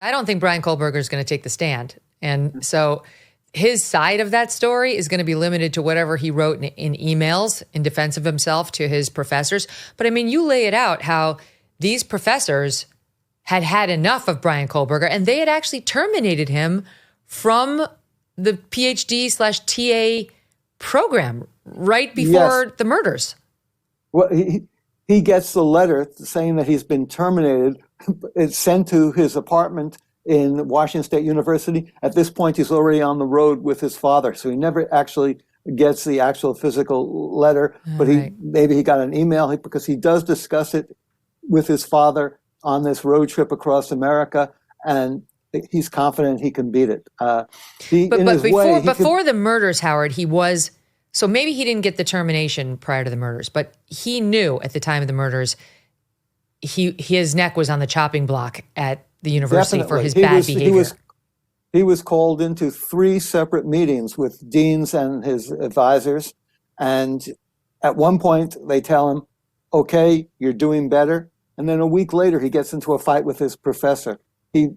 I don't think Bryan Kohberger is going to take the stand. And so his side of that story is going to be limited to whatever he wrote in emails in defense of himself to his professors. But I mean, you lay it out how these professors had had enough of Bryan Kohberger, and they had actually terminated him from the PhD/TA program right before the murders. Well, he gets the letter saying that he's been terminated. It's sent to his apartment in Washington State University. At this point, he's already on the road with his father, so he never actually gets the actual physical letter. But maybe he got an email, because he does discuss it with his father on this road trip across America, and he's confident he can beat it. But before the murders, Howard, he was, so maybe he didn't get the termination prior to the murders, but he knew at the time of the murders, his neck was on the chopping block at the university for his bad behavior. He was called into 3 separate meetings with deans and his advisors. And at one point they tell him, okay, you're doing better. And then a week later, he gets into a fight with his professor. He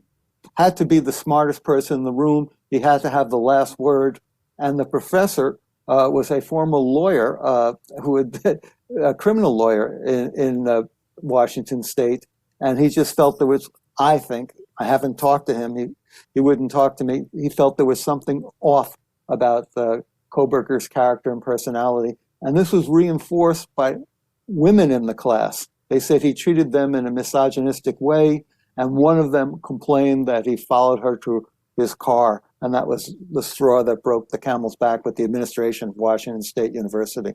had to be the smartest person in the room. He had to have the last word. And the professor was a former lawyer who had been a criminal lawyer in Washington State. And he just felt there was, I think, I haven't talked to him. He wouldn't talk to me. He felt there was something off about Kohberger's character and personality. And this was reinforced by women in the class. They said he treated them in a misogynistic way, and one of them complained that he followed her to his car, and that was the straw that broke the camel's back with the administration of Washington State University.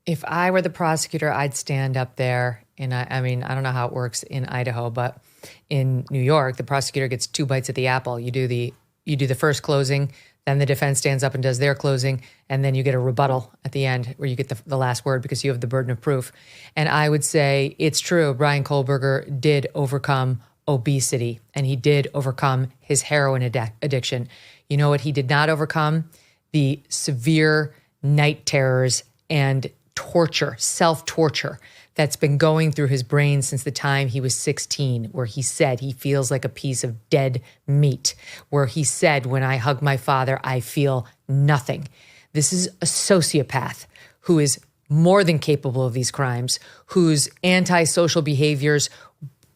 If I were the prosecutor, I'd stand up there, and I mean, I don't know how it works in Idaho, but in New York, the prosecutor gets 2 bites at the apple. You do the first closing, then the defense stands up and does their closing, and then you get a rebuttal at the end where you get the last word because you have the burden of proof. And I would say it's true. Bryan Kohberger did overcome obesity, and he did overcome his heroin addiction. You know what he did not overcome? The severe night terrors and torture, self-torture that's been going through his brain since the time he was 16, where he said he feels like a piece of dead meat, where he said, when I hug my father, I feel nothing. This is a sociopath who is more than capable of these crimes, whose antisocial behaviors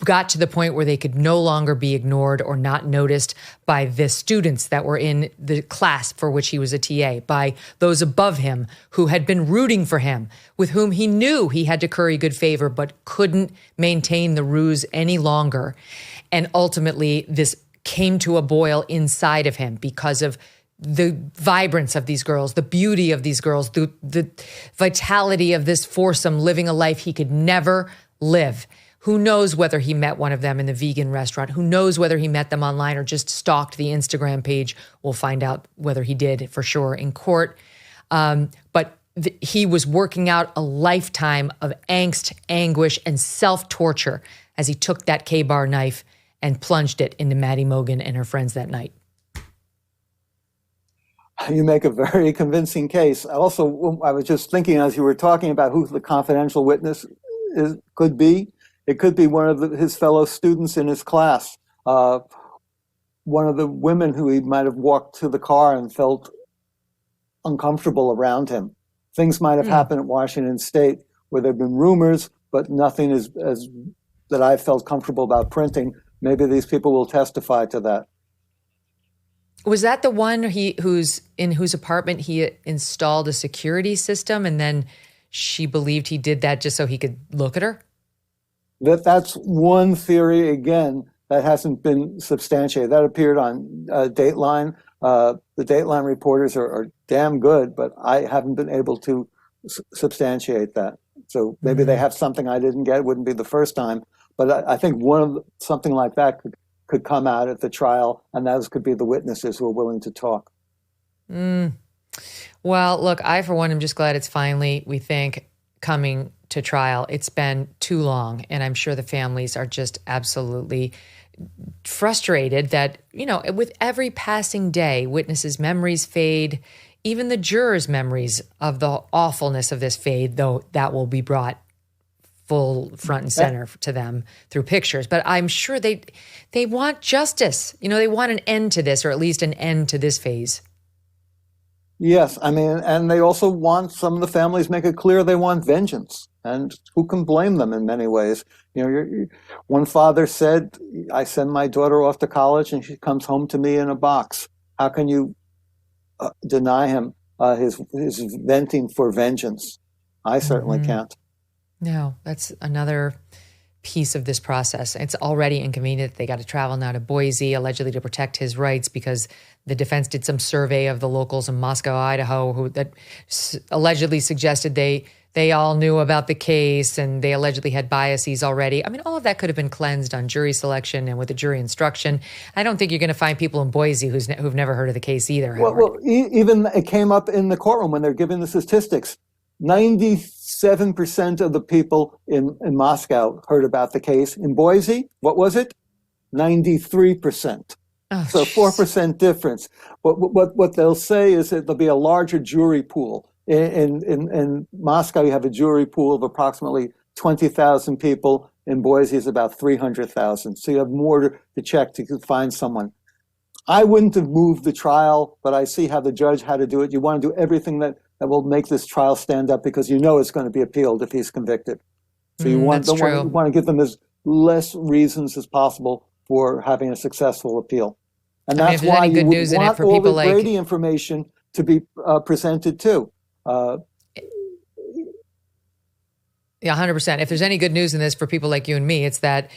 got to the point where they could no longer be ignored or not noticed by the students that were in the class for which he was a TA, by those above him who had been rooting for him, with whom he knew he had to curry good favor but couldn't maintain the ruse any longer. And ultimately, this came to a boil inside of him because of the vibrance of these girls, the beauty of these girls, the vitality of this foursome living a life he could never live. Who knows whether he met one of them in the vegan restaurant? Who knows whether he met them online or just stalked the Instagram page? We'll find out whether he did for sure in court. But he was working out a lifetime of angst, anguish, and self-torture as he took that K-bar knife and plunged it into Maddie Mogen and her friends that night. You make a very convincing case. Also, I was just thinking as you were talking about who the confidential witness could be. It could be one of his fellow students in his class, one of the women who he might have walked to the car and felt uncomfortable around him. Things might have happened at Washington State where there have been rumors, but nothing is that I felt comfortable about printing. Maybe these people will testify to that. Was that the one whose apartment he installed a security system, and then she believed he did that just so he could look at her? That's one theory, again, that hasn't been substantiated. That appeared on Dateline. The Dateline reporters are damn good, but I haven't been able to substantiate that. So maybe they have something I didn't get. It wouldn't be the first time. But I think something like that could come out at the trial, and those could be the witnesses who are willing to talk. Well, look, I, for one, am just glad it's finally, we think, coming to trial. It's been too long, and I'm sure the families are just absolutely frustrated that, with every passing day, witnesses' memories fade, even the jurors' memories of the awfulness of this fade, though that will be brought full front and center to them through pictures. But I'm sure they want justice. They want an end to this, or at least an end to this phase. Yes, I mean, and they also want, some of the families make it clear they want vengeance. And who can blame them in many ways? One father said, I send my daughter off to college and she comes home to me in a box. How can you deny him his venting for vengeance? I certainly can't. No, that's another piece of this process. It's already inconvenient. They got to travel now to Boise, allegedly to protect his rights, because the defense did some survey of the locals in Moscow, Idaho, that allegedly suggested they all knew about the case and they allegedly had biases already. I mean, all of that could have been cleansed on jury selection and with the jury instruction. I don't think you're going to find people in Boise who've never heard of the case either. Well, even it came up in the courtroom when they're giving the statistics. 97% of the people in Moscow heard about the case. In Boise, what was it? 93%. Oh, so 4% difference. What they'll say is that there'll be a larger jury pool. In Moscow, you have a jury pool of approximately 20,000 people. In Boise, it's about 300,000. So you have more to check to find someone. I wouldn't have moved the trial, but I see how the judge had to do it. You want to do everything that will make this trial stand up, because it's going to be appealed if he's convicted. So you want to give them as less reasons as possible for having a successful appeal. And that's why you would want all the Brady information to be presented too. Yeah, 100%. If there's any good news in this for people like you and me, it's that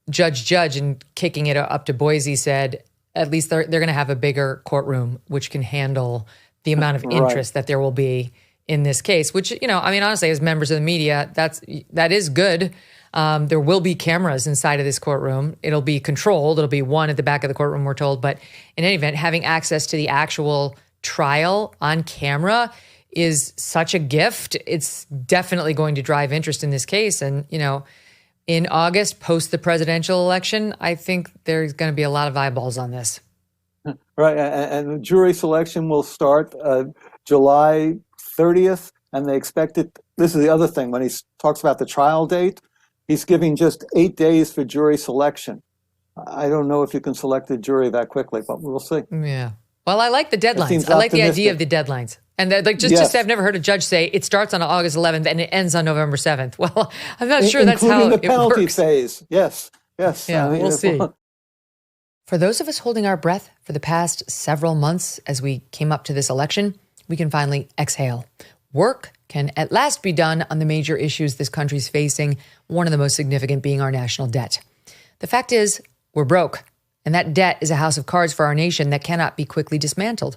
Judge in kicking it up to Boise said, at least they're going to have a bigger courtroom, which can handle the amount of interest that there will be in this case, which, honestly, as members of the media, that is good. There will be cameras inside of this courtroom. It'll be controlled. It'll be one at the back of the courtroom, we're told. But in any event, having access to the actual trial on camera is such a gift. It's definitely going to drive interest in this case. And, in August, post the presidential election, I think there's going to be a lot of eyeballs on this. Right. And the jury selection will start July 30th. And they expect it. This is the other thing. When he talks about the trial date, he's giving just 8 days for jury selection. I don't know if you can select a jury that quickly, but we'll see. Yeah. Well, I like the deadlines. I like the idea of the deadlines. And just I've never heard a judge say it starts on August 11th and it ends on November 7th. Well, I'm not sure that's how it works. Including the penalty phase. Yes. Yeah, we'll see. For those of us holding our breath for the past several months as we came up to this election, we can finally exhale. Work can at last be done on the major issues this country's facing, one of the most significant being our national debt. The fact is, we're broke, and that debt is a house of cards for our nation that cannot be quickly dismantled.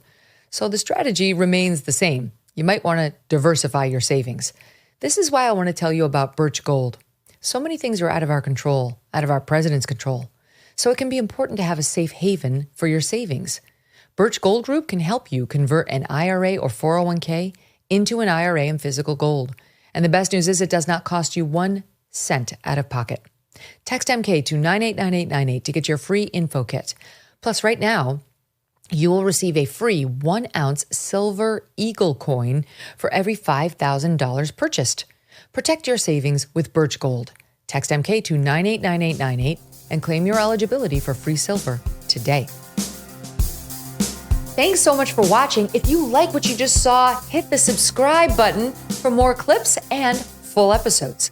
So the strategy remains the same. You might want to diversify your savings. This is why I want to tell you about Birch Gold. So many things are out of our control, out of our president's control. So it can be important to have a safe haven for your savings. Birch Gold Group can help you convert an IRA or 401k into an IRA in physical gold. And the best news is it does not cost you 1 cent out of pocket. Text MK to 989898 to get your free info kit. Plus, right now, you will receive a free 1-ounce silver eagle coin for every $5,000 purchased. Protect your savings with Birch Gold. Text MK to 989898 and claim your eligibility for free silver today. Thanks so much for watching. If you like what you just saw, hit the subscribe button for more clips and full episodes.